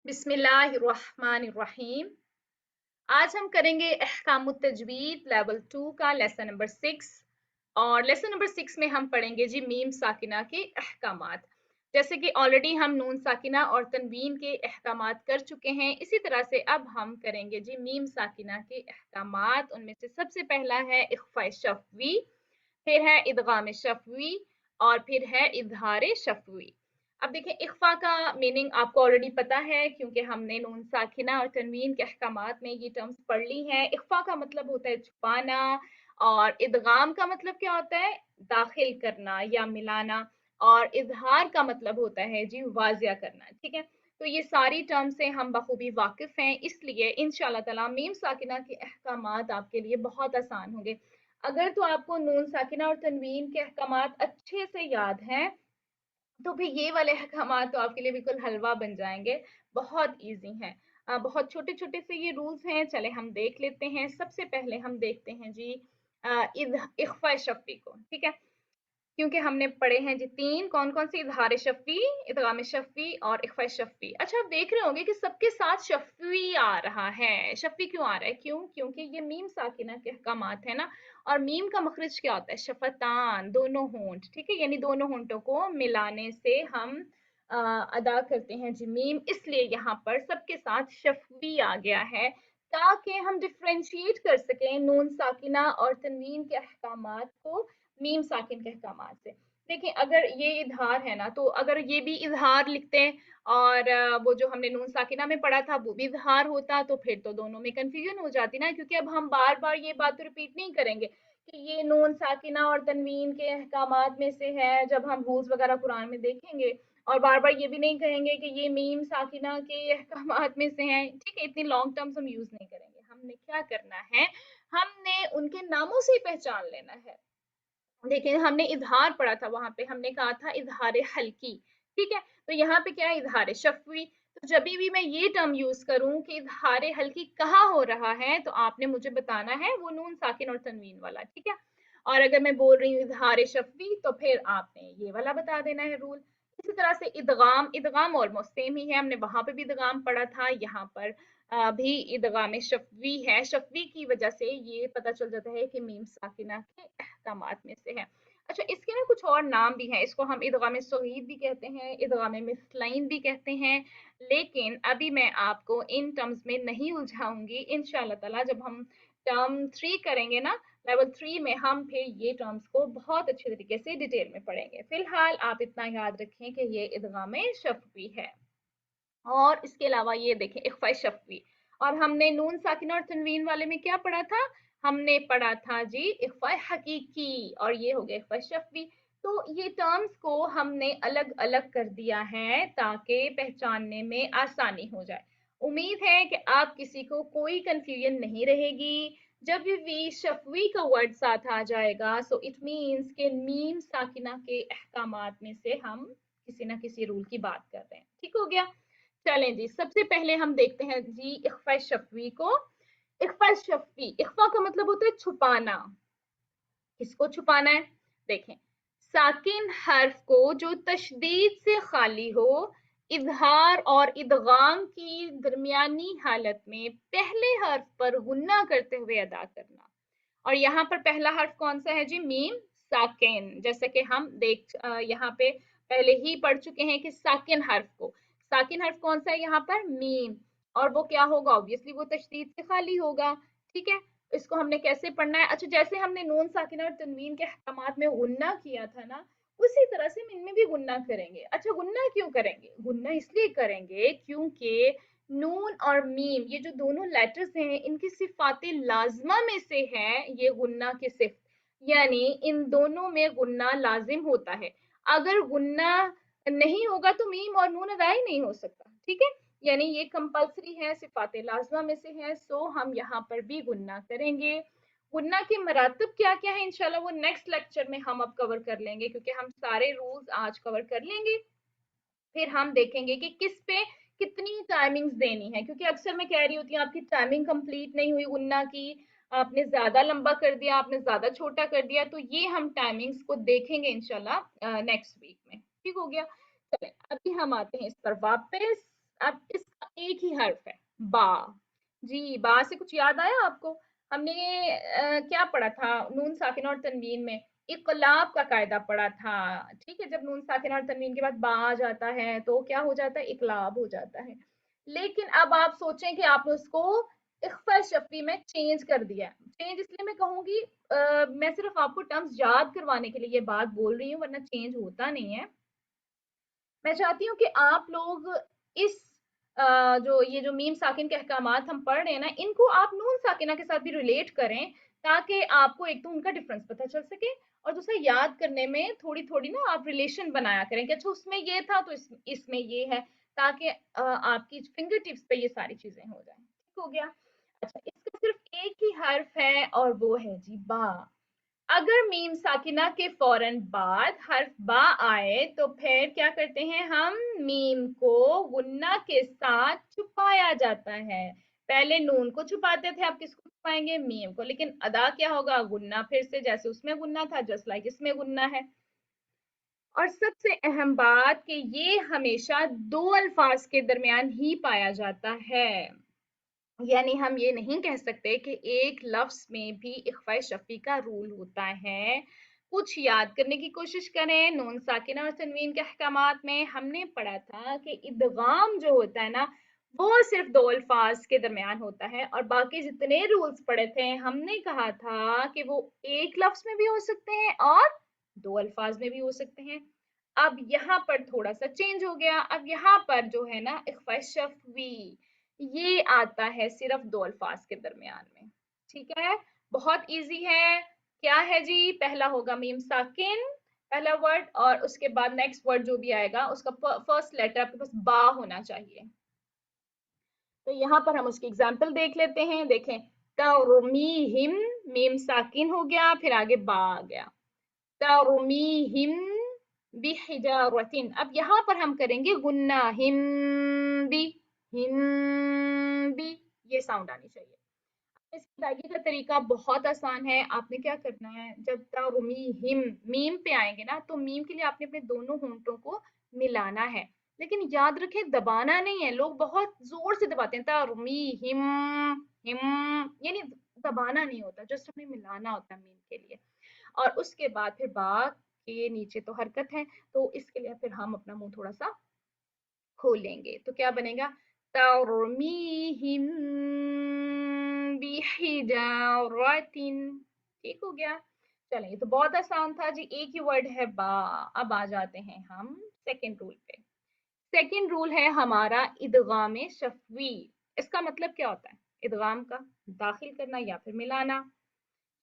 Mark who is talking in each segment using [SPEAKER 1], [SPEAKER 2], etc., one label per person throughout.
[SPEAKER 1] बिस्मिल्लाहिर्रहमानिर्रहीम। आज हम करेंगे अहकामुत तजवीद लेवल 2 का लेसन नंबर 6। और लेसन नंबर 6 में हम पढ़ेंगे जी मीम साकिना के अहकामात। जैसे कि ऑलरेडी हम नून साकिना और तनवीन के अहकामात कर चुके हैं, इसी तरह से अब हम करेंगे जी मीम साकिना के अहकामात। उनमें से सबसे पहला है इख्फा शफवी, फिर है इदगाम शफवी और फिर है इजहार शफवी। अब देखिए, इख्फा का मीनिंग आपको ऑलरेडी पता है क्योंकि हमने नून साकिना और तनवीन के अहकामात में ये टर्म्स पढ़ ली हैं। इख्फा का मतलब होता है छुपाना, और इदगाम का मतलब क्या होता है, दाखिल करना या मिलाना, और इजहार का मतलब होता है जी वाजिया करना। ठीक है, तो ये सारी टर्म से हम बखूबी वाकिफ हैं, इसलिए इंशाल्लाह ताला मीम साकिना के अहकामात आपके लिए बहुत आसान होंगे। अगर तो आपको नून साकिना और तनवीन के अहकामात अच्छे से याद हैं, तो भी ये वाले अहकामात तो आपके लिए बिल्कुल हलवा बन जाएंगे। बहुत इजी हैं, बहुत छोटे छोटे से ये रूल्स हैं। चले हम देख लेते हैं। सबसे पहले हम देखते हैं जी इख्फा शफी को। ठीक है, क्योंकि हमने पढ़े हैं जी तीन, कौन कौन सी, इजहार शफ़ी, इदगाम शफ़ी और इख्फ़ा शफ़ी। अच्छा, आप देख रहे होंगे कि सबके साथ शफ़ी आ रहा है। शफ़ी क्यों आ रहा है? क्यों? क्योंकि ये मीम साकिना के अहकामात है ना, और मीम का मखरज क्या होता है, शफ़तान, दोनों होंठ। ठीक है, यानी दोनों होंठों को मिलाने से हम अदा करते हैं जी मीम, इसलिए यहाँ पर सबके साथ शफ़ी आ गया है, ताकि हम डिफ्रेंशिएट कर सकें नून साकिना और तनवीन के अहकामात को मीम साकिन के अहकामात से। देखिए, अगर ये इजहार है ना, तो अगर ये भी इजहार लिखते हैं और वो जो हमने नून साकिना में पढ़ा था वो भी इजहार होता, तो फिर तो दोनों में कंफ्यूजन हो जाती ना, क्योंकि अब हम बार बार ये बात तो रिपीट नहीं करेंगे कि ये नून साकिना और तनवीन के अहकामात में से है जब हम रूल्स वगैरह कुरान में देखेंगे, और बार बार ये भी नहीं कहेंगे कि ये मीम साकिना के अहकामात में से हैं। ठीक है, इतनी लॉन्ग टर्म्स हम यूज नहीं करेंगे। हमने क्या करना है, हमने उनके नामों से ही पहचान लेना है। देखिए, हमने इजहार पढ़ा था, वहां पे हमने कहा था इजहार हल्की। ठीक है, तो यहाँ पे क्या है, इजहार शफवी। तो जब भी मैं ये टर्म यूज करूं कि इजहार हल्की कहाँ हो रहा है, तो आपने मुझे बताना है वो नून साकिन और तनवीन वाला। ठीक है, और अगर मैं बोल रही हूँ इजहार शफवी, तो फिर आपने ये वाला बता देना है रूल। इसी तरह से इदगाम, इदगाम ऑलमोस्ट सेम ही है, हमने वहां पे भी इदगाम पढ़ा था, यहाँ पर भी इदगाम शफवी है। शफवी की वजह से ये पता चल जाता है कि मीम साकिना के अहकामात में से है। अच्छा, इसके ना कुछ और नाम भी हैं, इसको हम इदगाम सगीर भी कहते हैं, इदगाम मिसलाइन भी कहते हैं, लेकिन अभी मैं आपको इन टर्म्स में नहीं उलझाऊंगी। इंशाल्लाह ताला जब हम टर्म 3 करेंगे ना, लेवल 3 में, हम फिर ये टर्म्स को बहुत अच्छे तरीके से डिटेल में पढ़ेंगे। फिलहाल आप इतना याद रखें कि ये इदगाम शफवी है। और इसके अलावा ये देखें इख्फा शफवी, और हमने नून साकिन और तनवीन वाले में क्या पढ़ा था, हमने पढ़ा था जी इख्फा हकीकी, और ये हो गया इख्फा शफवी। तो ये टर्म्स को हमने अलग अलग कर दिया है ताकि पहचानने में आसानी हो जाए। उम्मीद है कि आप किसी को कोई कंफ्यूजन नहीं रहेगी। जब भी शफवी का वर्ड साथ आ जाएगा, सो इट मीन्स के मीम साकिना के अहकामात में से हम किसी ना किसी रूल की बात कर रहे हैं। ठीक हो गया। चलें जी, सबसे पहले हम देखते हैं जी इख्फा शफवी को। इख्फा शफवी, इख्फा का मतलब होता है छुपाना। किसको छुपाना है? देखें, साकिन हर्फ को जो तशदीद से खाली हो, इजहार और इदगाम की दरमियानी हालत में पहले हर्फ पर गुन्ना करते हुए अदा करना। और यहाँ पर पहला हर्फ कौन सा है जी, मीम साकिन। जैसे कि हम यहाँ पे पहले ही पढ़ चुके हैं कि साकिन हर्फ को, साकिन हर्फ कौन सा है यहाँ पर, मीम, और वो क्या होगा, ऑब्वियसली वो तशदीद से खाली होगा। ठीक है, इसको हमने कैसे पढ़ना है? अच्छा, जैसे हमने नून साकिन और तनवीन के अहकामात में गुन्ना किया था ना, उसी तरह से हम इनमें भी गुन्ना करेंगे। अच्छा, गुन्ना क्यों करेंगे? गुन्ना इसलिए करेंगे क्योंकि नून और मीम, ये जो दोनों लेटर्स हैं, इनकी सिफाते लाजमा में से है ये गुन्ना की सिफत, यानी इन दोनों में गुन्ना लाजिम होता है। अगर गुन्ना नहीं होगा तो मीम और नून अदा ही नहीं हो सकता। ठीक है, यानी ये कंपलसरी है, सिफाते लाजमा में से है, सो हम यहाँ पर भी गुन्ना करेंगे। गुन्ना के मरातब क्या क्या है, इंशाल्लाह वो नेक्स्ट लेक्चर में हम अब कवर कर लेंगे, क्योंकि हम सारे रूल्स आज कवर कर लेंगे। फिर हम देखेंगे कि किस पे कितनी टाइमिंग्स देनी है, क्योंकि अक्सर मैं कह रही होती हूँ आपकी टाइमिंग कंप्लीट नहीं हुई गुन्ना की, आपने ज्यादा लंबा कर दिया, आपने ज्यादा छोटा कर दिया, तो ये हम टाइमिंग्स को देखेंगे इंशाल्लाह नेक्स्ट वीक में। ठीक हो गया। चलें, अभी हम आते हैं इस पर वापस। अब इस एक ही हर्फ है, बा। जी, बा से कुछ याद आया आपको? हमने क्या पढ़ा था नून साकिन और तनवीन में? इक़लाब का कायदा पढ़ा था। ठीक है, जब नून साकिन और तनवीन के बाद बा आ जाता है तो क्या हो जाता है? इक़लाब हो जाता है। लेकिन अब आप सोचें कि आपने उसको इख्फा शफ़ी में चेंज कर दिया। चेंज इसलिए मैं कहूंगी, मैं सिर्फ आपको टर्म्स याद करवाने के लिए ये बात बोल रही हूँ, वरना चेंज होता नहीं है। मैं चाहती हूँ कि आप लोग इस जो ये जो मीम साकिन के अहकामात हम पढ़ रहे हैं ना, इनको आप नून साकिना के साथ भी रिलेट करें, ताकि आपको एक तो उनका डिफरेंस पता चल सके, और दूसरा याद करने में थोड़ी थोड़ी ना आप रिलेशन बनाया करें कि अच्छा उसमें ये था तो इसमें ये है, ताकि आपकी फिंगर टिप्स पे ये सारी चीजें हो जाएं। ठीक हो गया? अच्छा, इसका सिर्फ एक ही हर्फ है और वो है जी बा। अगर मीम साकिना के फौरन बाद हर्फ बा आए तो फिर क्या करते हैं हम? मीम को गुन्ना के साथ छुपाया जाता है। पहले नून को छुपाते थे, अब किसको छुपाएंगे? मीम को। लेकिन अदा क्या होगा? गुन्ना, फिर से जैसे उसमें गुन्ना था, जस्ट लाइक इसमें गुन्ना है। और सबसे अहम बात कि ये हमेशा दो अल्फाज के दरमियान ही पाया जाता है। यानी हम ये नहीं कह सकते कि एक लफ्ज में भी इख्फा शफी का रूल होता है। कुछ याद करने की कोशिश करें। नून साकिना और तनवीन के अहकामात में हमने पढ़ा था कि इदगाम जो होता है ना, वो सिर्फ दो अल्फाज के दरमियान होता है, और बाकी जितने रूल्स पढ़े थे हमने कहा था कि वो एक लफ्ज में भी हो सकते हैं और दो अल्फाज में भी हो सकते हैं। अब यहाँ पर थोड़ा सा चेंज हो गया। अब यहाँ पर जो है ना इख्फा शफवी, ये आता है सिर्फ दो अल्फाज के दरमियान में। ठीक है, बहुत इजी है। क्या है जी? पहला होगा मीम साकिन, पहला वर्ड, और उसके बाद नेक्स्ट वर्ड जो भी आएगा उसका फर्स्ट लेटर आपके पास बा होना चाहिए। तो यहाँ पर हम उसकी एग्जाम्पल देख लेते हैं। देखें, तरुमीहिम, मीम साकिन हो गया, फिर आगे बा आ गया। तरुमीहिम बिहिजारतिन। अब यहाँ पर हम करेंगे गुन्ना, हिम भी, हिम भी, ये साउंड आनी चाहिए। इसकी अदायगी का तरीका बहुत आसान है। आपने क्या करना है, जब तरुमी हिम मीम पे आएंगे ना, तो मीम के लिए आपने अपने दोनों होंठों को मिलाना है। लेकिन याद रखें, दबाना नहीं है। लोग बहुत जोर से दबाते हैं, तरुमी हिम, हिम, यानी दबाना नहीं होता, जस्ट हमें मिलाना होता है मीम के लिए। और उसके बाद फिर बा के नीचे तो हरकत है, तो इसके लिए फिर हम अपना मुंह थोड़ा सा खोलेंगे। तो क्या बनेगा? तरमीहिम बिहिजारतिन। ठीक हो गया? चलें, ये तो बहुत आसान था जी, एक ही वर्ड है बा। अब आ जाते हैं हम सेकंड रूल पे। सेकंड रूल है हमारा इदगाम शफवी। इसका मतलब क्या होता है? इदगाम का दाखिल करना या फिर मिलाना।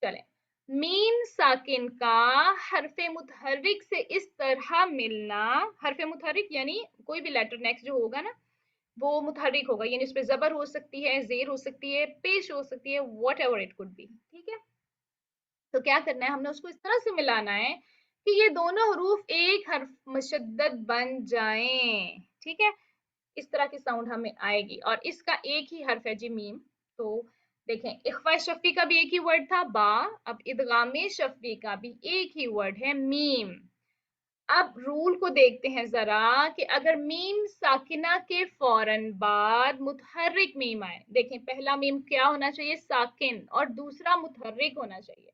[SPEAKER 1] चले, मीम साकिन का हरफे मुतहर्रिक से इस तरह मिलना। हरफे मुतहर्रिक यानी कोई भी लेटर नेक्स्ट जो होगा ना, वो मुतहर्रिक होगा, यानी उस पर जबर हो सकती है, जेर हो सकती है, पेश हो सकती है, what ever it could be. ठीक है, तो क्या करना है, हमने उसको इस तरह से मिलाना है कि ये दोनों हरूफ एक हर्फ मुशद्दद बन जाएं। ठीक है, इस तरह की साउंड हमें आएगी, और इसका एक ही हर्फ है जी, मीम। तो देखें, इख्फा शफी का भी एक ही वर्ड था बा, अब इदगामे शफी का भी एक ही वर्ड है मीम। अब रूल को देखते हैं जरा कि अगर मीम साकिना के फौरन बाद मुतहर्रिक मीम आए, देखें पहला मीम क्या होना चाहिए? साकिन, और दूसरा मुतहर्रिक होना चाहिए,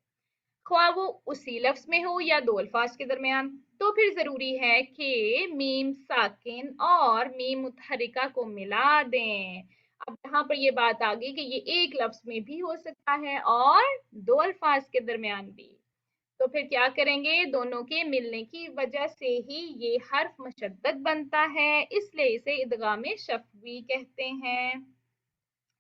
[SPEAKER 1] ख्वाह वो उसी लफ्ज में हो या दो अल्फाज के दरमियान। तो फिर जरूरी है कि मीम साकिन और मीम मुतहरिका को मिला दें। अब यहाँ पर ये बात आ गई कि ये एक लफ्ज में भी हो सकता है और दो अल्फाज के दरमियान भी। तो फिर क्या करेंगे? दोनों के मिलने की वजह से ही ये हर्फ मुशद्दद बनता है, इसलिए इसे इदगाम शफवी कहते हैं।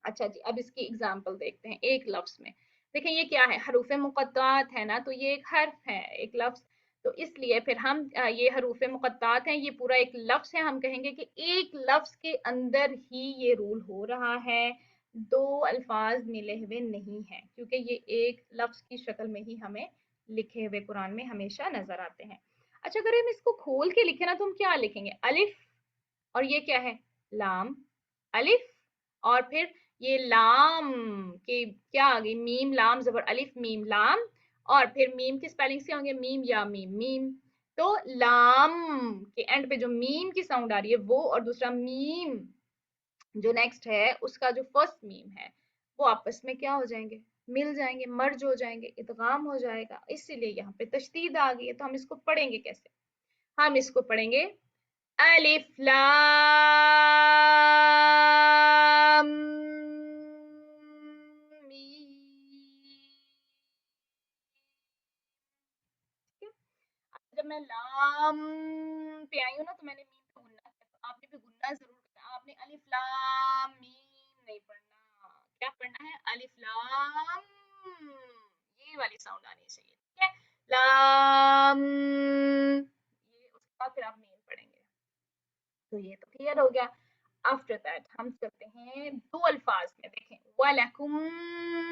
[SPEAKER 1] अच्छा जी, अब इसकी एग्जाम्पल देखते हैं एक लफ्ज में। देखिए ये क्या है? हरूफ मुक़त्तात है ना, तो ये एक हर्फ है, एक लफ्ज। तो इसलिए फिर हम ये हरूफ मुक़त्तात हैं, ये पूरा एक लफ्ज है। हम कहेंगे कि एक लफ्ज के अंदर ही ये रूल हो रहा है, दो अल्फाज मिले हुए नहीं है, क्योंकि ये एक लफ्ज की शक्ल में ही हमें लिखे हुए कुरान में हमेशा नजर आते हैं। अच्छा, अगर हम इसको खोल के लिखे ना, तो हम क्या लिखेंगे? अलिफ, और ये क्या है? लाम। अलिफ, और फिर ये लाम के क्या आ गई? मीम लाम जबर अलिफ मीम लाम, और फिर मीम की स्पेलिंग से होंगे मीम या मीम मीम। तो लाम के एंड पे जो मीम की साउंड आ रही है वो, और दूसरा मीम जो नेक्स्ट है उसका जो फर्स्ट मीम है वो आपस में क्या हो जाएंगे, मिल जाएंगे, मर्ज हो जाएंगे, इदगाम हो जाएगा, इसीलिए यहाँ पे तशदीद आ गई है। तो हम इसको पढ़ेंगे कैसे, हम इसको पढ़ेंगे अलिफ लाम मीम। जब मैं लाम पे आई हूँ ना तो मैंने मीम का गुन्ना किया, तो आपने भी गुन्ना जरूर करना, आपने अलिफ लाम मीम नहीं पढ़ना। क्या पढ़ना है, अलिफ लाम, ये वाली साउंड आनी चाहिए, ठीक है, लाम, ये उसके बाद फिर आप मीम पढ़ेंगे। तो ये तो क्लियर हो गया। आफ्टर दैट हम चलते हैं दो अल्फाज में, देखें वलकुम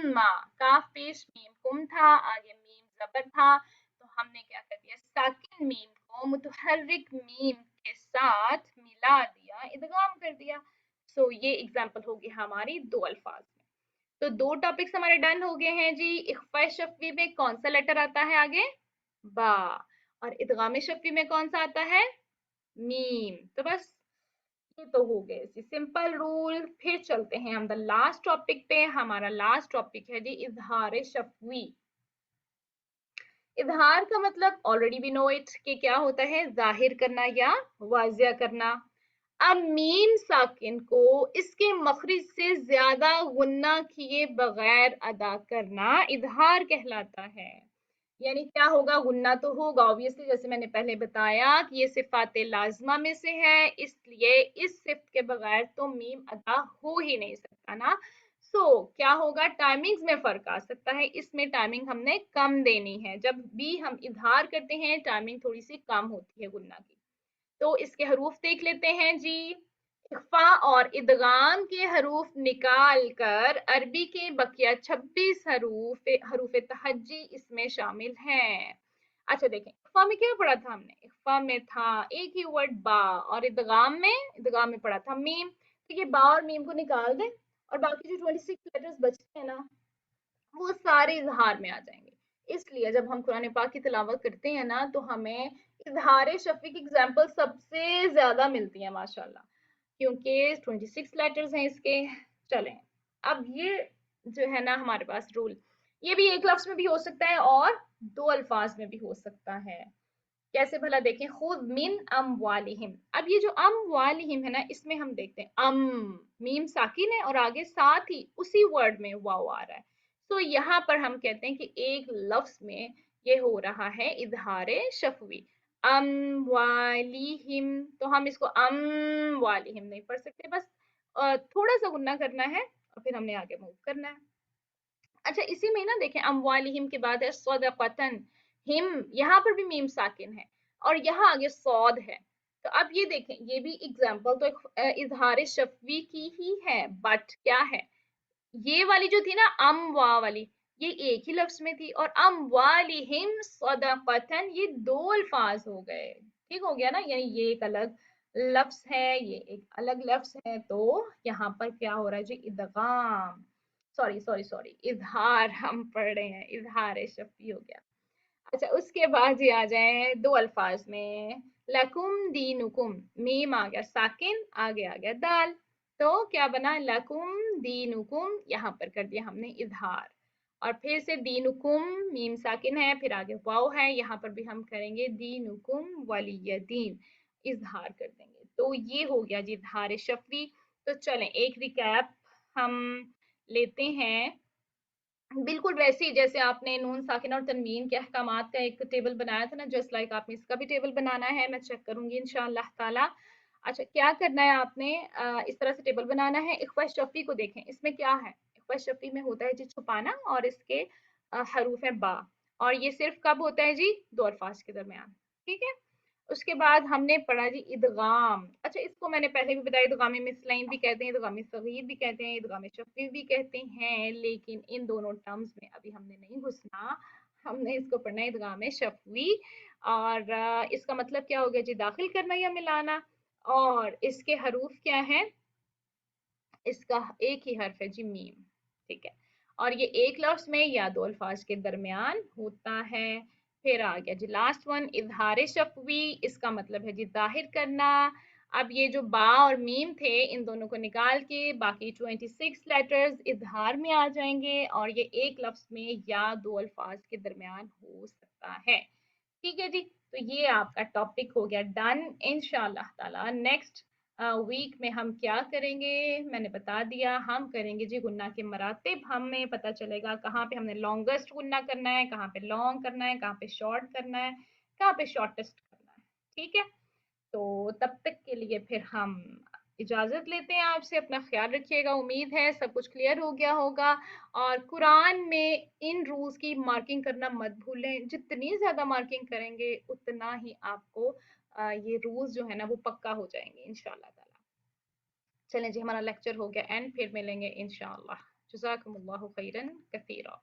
[SPEAKER 1] मा, काफ पेश मीम कुम था, आगे मीम जबर था, तो हमने क्या कर दिया, साकिन मीम को मुतहर्रिक मीम के साथ मिला दिया, इदगाम कर दिया। सो ये एग्जांपल होगी हमारी दो अल्फाज में। तो दो टॉपिक्स हमारे डन हो गए हैं जी। इख्फा शफवी में कौन सा लेटर आता है आगे, बा, और इदगाम शफवी में कौन सा आता है, मीम। तो बस ये तो हो गए जी सिंपल रूल। फिर चलते हैं हम द लास्ट टॉपिक पे। हमारा लास्ट टॉपिक है जी इजहार शफवी। इजहार का मतलब ऑलरेडी वी नो इट कि क्या होता है, जाहिर करना या वाजिया करना। अब मीम साकिन को इसके मखरिज से ज्यादा गुन्ना किए बगैर अदा करना इजहार कहलाता है। यानी क्या होगा, गुन्ना तो होगा ऑब्वियसली, जैसे मैंने पहले बताया कि ये सिफात लाजमा में से है, इसलिए इस सिफ्त के बगैर तो मीम अदा हो ही नहीं सकता ना। क्या होगा, टाइमिंग्स में फर्क आ सकता है, इसमें टाइमिंग हमने कम देनी है। जब भी हम इजहार करते हैं टाइमिंग थोड़ी सी कम होती है गुन्ना की। तो इसके हरूफ देख लेते हैं जी। इख्फा और इदगाम के हरूफ निकाल कर अरबी के बकिया 26 हरूफ हरूफ तहज्जी इसमें शामिल हैं। अच्छा देखें, इख्फा में क्या पढ़ा था हमने, इख्फा में था एक ही वर्ड बा, और इदगाम में पढ़ा था मीम। तो ये बा और मीम को निकाल दें, और बाकी जो 26 लेटर्स बचते हैं ना वो सारे इजहार में आ जाएंगे। इसलिए जब हम कुरान पाक की तिलावत करते हैं ना तो हमें इजहार शफी की एग्जाम्पल सबसे ज्यादा मिलती है माशाल्लाह, क्योंकि 26 लेटर्स हैं इसके। चलें, अब ये जो है ना हमारे पास रूल, ये भी एक लफ्ज में भी हो सकता है और दो अल्फाज में भी हो सकता है। कैसे भला देखें, खुद मिन अमवालिहिम। अब ये जो अमवालिहिम है ना इसमें हम देखते हैं मीम साकिन है और आगे साथ ही उसी वर्ड में वाव आ रहा है। तो यहाँ पर हम कहते हैं कि एक लफ्ज में ये हो रहा है इजहार शफवी, अमवालिहिम। तो हम इसको अमवालिहिम नहीं पढ़ सकते, बस थोड़ा सा गुन्ना करना है और फिर हमने आगे मूव करना है। अच्छा इसी में ना देखें अमवालिहिम के बाद है सदक़तन, हिम यहाँ पर भी मीम साकिन है और यहाँ आगे सौद है। तो अब ये देखें, ये भी एग्जाम्पल तो इजहार शफवी की ही है, बट क्या है, ये वाली जो थी ना अम वा वाली, ये एक ही लफ्ज में थी, और अम वालिहिम सदक़तन ये दो अल्फाज हो गए। ठीक हो गया ना, यानी ये एक अलग लफ्ज है, ये एक अलग लफ्ज है। तो यहाँ पर क्या हो रहा है जी, इदगाम, सॉरी सॉरी सॉरी, इजहार हम पढ़ रहे हैं, इजहार शफी हो गया। अच्छा उसके बाद ये आ जाए दो अल्फाज में, लकुम दीनुकुम, मीम आ गया साकिन, आगे आ गया दाल, तो क्या बना, लकुम दीनुकुम, यहाँ पर कर दिया हमने इजहार। और फिर से दीनुकुम, मीम साकिन है, फिर आगे वाव है, यहाँ पर भी हम करेंगे दीनुकुम वलिय दीन, इजहार कर देंगे। तो ये हो गया जी इजहार शफवी। तो चलें एक रिकैप हम लेते हैं, बिल्कुल वैसे ही जैसे आपने नून साकिन और तनवीन के अहकामात का एक टेबल बनाया था ना, जस्ट लाइक आपने इसका भी टेबल बनाना है, मैं चेक करूंगी इंशाअल्लाह ताला। अच्छा क्या करना है आपने, इस तरह से टेबल बनाना है। इख्फा शफी को देखें, इसमें क्या है, इख्फा शफी में होता है जी छुपाना, और इसके हरूफ है बा, और ये सिर्फ कब होता है जी, दो अल्फाज के दरमियान, ठीक है। उसके बाद हमने पढ़ा जी इदगाम। अच्छा इसको मैंने पहले भी बताया, इदगामी मिसलाइन भी कहते हैं, इदगामी सगीर भी कहते हैं, इदगामी शफी भी कहते हैं, लेकिन इन दोनों टर्म्स में अभी हमने नहीं घुसना, हमने इसको पढ़ना है इदगाम शफवी। और इसका मतलब क्या हो गया जी, दाखिल करना या मिलाना, और इसके हरूफ क्या है, इसका एक ही हर्फ है जी मीम, ठीक है, और ये एक लफ्ज में या दो अल्फाज के दरमियान होता है। फिर आ गया जी लास्ट वन, इजहार शफवी, इसका मतलब है जी जाहिर करना, अब ये जो बा और मीम थे, इन दोनों को निकाल के बाकी 26 लेटर्स इजहार में आ जाएंगे और ये एक लफ्ज में या दो अल्फाज के दरमियान हो सकता है। ठीक है जी, तो ये आपका टॉपिक हो गया डन। इंशाल्लाह ताला नेक्स्ट वीक में हम क्या करेंगे मैंने बता दिया। हम करेंगे जी गुन्ना के मरातिब, हमें पता चलेगा कहाँ पे हमने लॉन्गेस्ट गुन्ना करना है, कहाँ पे लॉन्ग करना है, कहाँ पे शॉर्ट करना है, कहाँ पे शॉर्टेस्ट करना है। ठीक है, तो तब तक के लिए फिर हम इजाजत लेते हैं आपसे। अपना ख्याल रखिएगा, उम्मीद है सब कुछ क्लियर हो गया होगा। और कुरान में इन रूल्स की मार्किंग करना मत भूलें, जितनी ज्यादा मार्किंग करेंगे उतना ही आपको ये रूल्स जो है ना वो पक्का हो जाएंगे इंशाल्लाह ताला। चलें जी, हमारा लेक्चर हो गया एंड, फिर मिलेंगे इंशाल्लाह। जज़ाकुमुल्लाहु खैरन कसीरा।